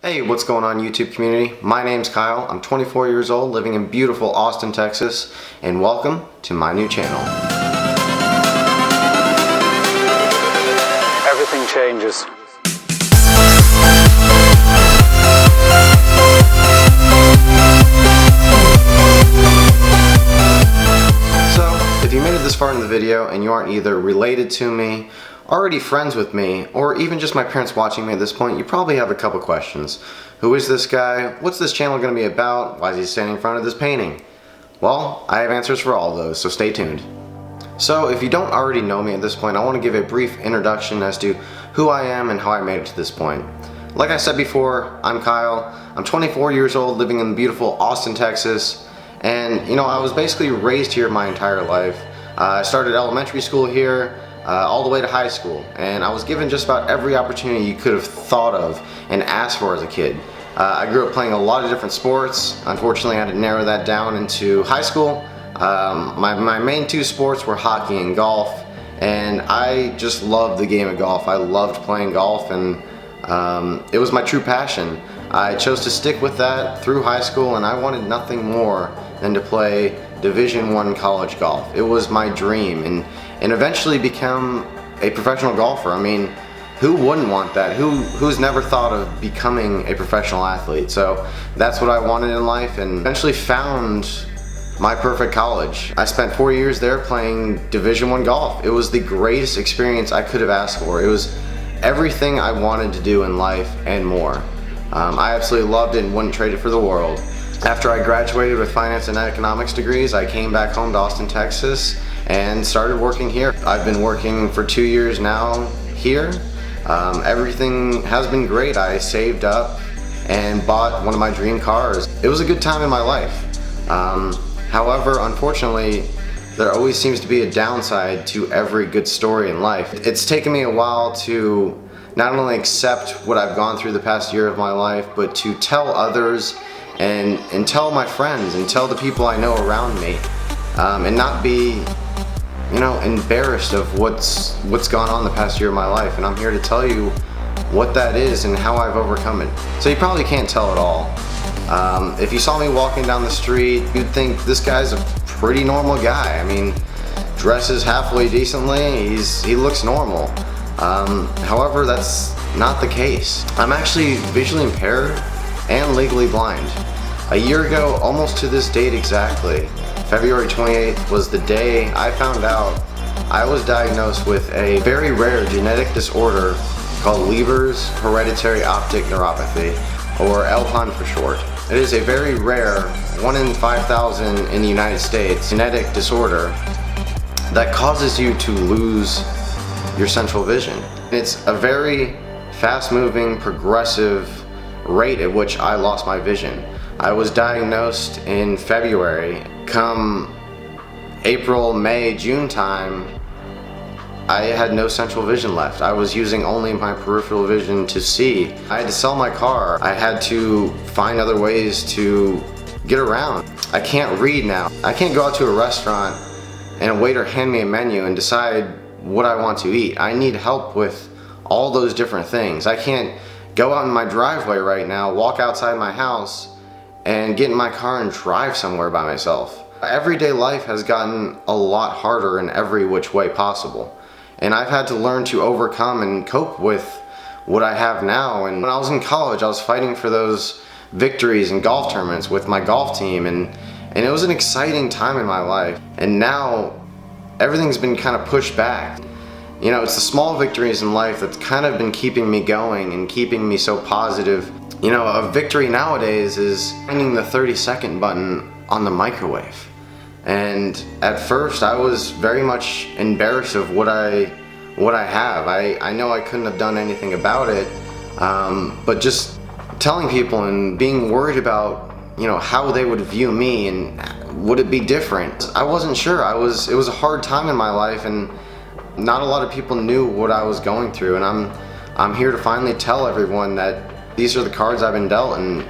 Hey, what's going on YouTube community? My name's Kyle. I'm 24 years old, living in beautiful Austin, Texas, and welcome to my new channel. Everything changes. So, if you made it this far in the video and you aren't either related to me, already friends with me, or even just my parents watching me at this point, you probably have a couple questions. Who is this guy? What's this channel going to be about? Why is he standing in front of this painting? Well, I have answers for all of those, so stay tuned. So if you don't already know me at this point, I want to give a brief introduction as to who I am and how I made it to this point. Like I said before, I'm Kyle. I'm 24 years old, living in beautiful Austin, Texas, and I was basically raised here my entire life. I started elementary school here, all the way to high school, and I was given just about every opportunity you could have thought of and asked for as a kid. I grew up playing a lot of different sports. Unfortunately, I had to narrow that down into high school. My main two sports were hockey and golf, and I just loved the game of golf. I loved playing golf, and it was my true passion. I chose to stick with that through high school, and I wanted nothing more than to play Division I college golf. It was my dream, and eventually become a professional golfer. I mean, who wouldn't want that? Who's never thought of becoming a professional athlete? So that's what I wanted in life, and eventually found my perfect college. I spent 4 years there playing Division I golf. It was the greatest experience I could have asked for. It was everything I wanted to do in life and more. I absolutely loved it and wouldn't trade it for the world. After I graduated with finance and economics degrees, I came back home to Austin, Texas, and started working here. I've been working for 2 years now here. Everything has been great. I saved up and bought one of my dream cars. It was a good time in my life. However, unfortunately, there always seems to be a downside to every good story in life. It's taken me a while to not only accept what I've gone through the past year of my life, but to tell others and tell my friends and tell the people I know around me, and not be embarrassed of what's gone on the past year of my life. And I'm here to tell you what that is and how I've overcome it. So you probably can't tell it all. If you saw me walking down the street, you'd think this guy's a pretty normal guy. I mean, dresses halfway decently, he looks normal. However, that's not the case. I'm actually visually impaired and legally blind. A year ago, almost to this date exactly, February 28th was the day I found out I was diagnosed with a very rare genetic disorder called Leber's hereditary optic neuropathy, or LHON for short. It is a very rare, 1 in 5,000 in the United States, genetic disorder that causes you to lose your central vision. It's a very fast-moving, progressive rate at which I lost my vision. I was diagnosed in February. Come April, May, June time, I had no central vision left. I was using only my peripheral vision to see. I had to sell my car. I had to find other ways to get around. I can't read now. I can't go out to a restaurant and a waiter hand me a menu and decide what I want to eat. I need help with all those different things. I can't go out in my driveway right now, walk outside my house, and get in my car and drive somewhere by myself. Everyday life has gotten a lot harder in every which way possible. And I've had to learn to overcome and cope with what I have now. And when I was in college, I was fighting for those victories in golf tournaments with my golf team, and it was an exciting time in my life. And now, everything's been kind of pushed back. It's the small victories in life that's kind of been keeping me going and keeping me so positive. A victory nowadays is finding the 30-second button on the microwave. And at first I was very much embarrassed of what I have. I know I couldn't have done anything about it, but just telling people and being worried about how they would view me and would it be different. I wasn't sure. It was a hard time in my life, and not a lot of people knew what I was going through, and I'm here to finally tell everyone that these are the cards I've been dealt, and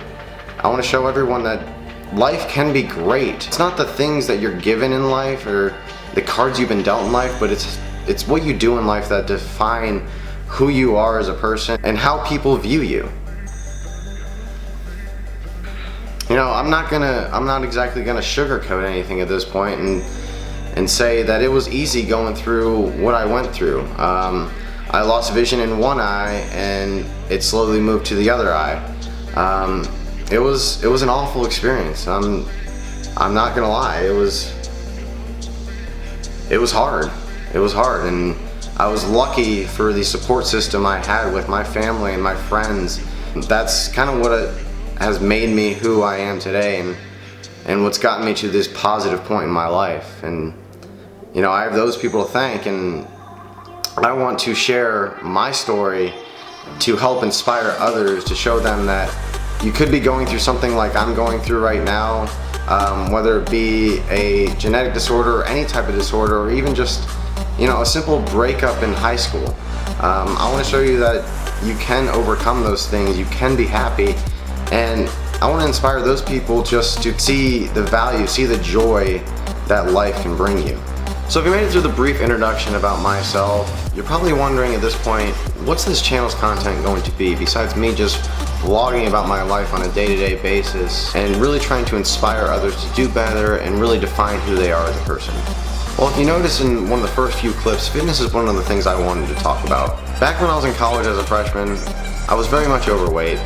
I want to show everyone that life can be great. It's not the things that you're given in life or the cards you've been dealt in life, but it's what you do in life that define who you are as a person and how people view you. I'm not exactly gonna sugarcoat anything at this point and say that it was easy going through what I went through. I lost vision in one eye and it slowly moved to the other eye. It was an awful experience. I'm not gonna lie. It was hard. It was hard, and I was lucky for the support system I had with my family and my friends. That's kind of what has made me who I am today, and what's gotten me to this positive point in my life. And I have those people to thank, and I want to share my story to help inspire others, to show them that you could be going through something like I'm going through right now, whether it be a genetic disorder or any type of disorder, or even just a simple breakup in high school. I want to show you that you can overcome those things, you can be happy, and I want to inspire those people just to see the value, see the joy that life can bring you. So if you made it through the brief introduction about myself, you're probably wondering at this point, what's this channel's content going to be besides me just vlogging about my life on a day-to-day basis and really trying to inspire others to do better and really define who they are as a person. Well, if you notice in one of the first few clips, fitness is one of the things I wanted to talk about. Back when I was in college as a freshman, I was very much overweight.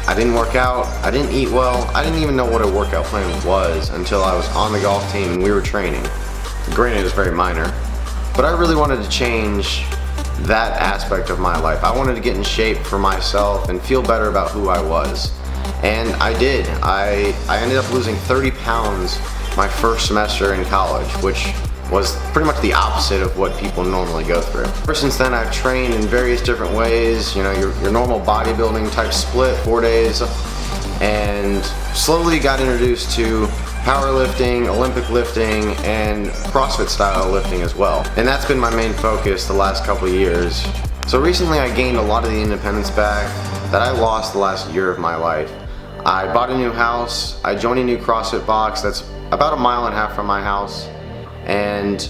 I didn't work out, I didn't eat well, I didn't even know what a workout plan was until I was on the golf team and we were training. Granted, it was very minor, but I really wanted to change that aspect of my life. I wanted to get in shape for myself and feel better about who I was. And I did. I ended up losing 30 pounds my first semester in college, which was pretty much the opposite of what people normally go through. Ever since then, I've trained in various different ways, your normal bodybuilding type split, 4 days, and slowly got introduced to powerlifting, Olympic lifting, and CrossFit style lifting as well. And that's been my main focus the last couple of years. So recently I gained a lot of the independence back that I lost the last year of my life. I bought a new house, I joined a new CrossFit box that's about 1.5 miles from my house, and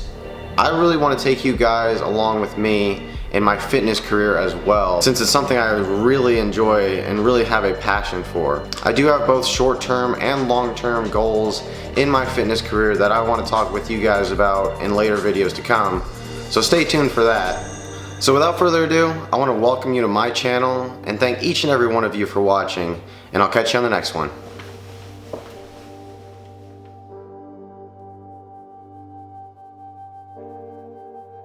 I really want to take you guys along with me in my fitness career as well, since it's something I really enjoy and really have a passion for. I do have both short-term and long-term goals in my fitness career that I want to talk with you guys about in later videos to come, so stay tuned for that. So without further ado, I want to welcome you to my channel and thank each and every one of you for watching, and I'll catch you on the next one.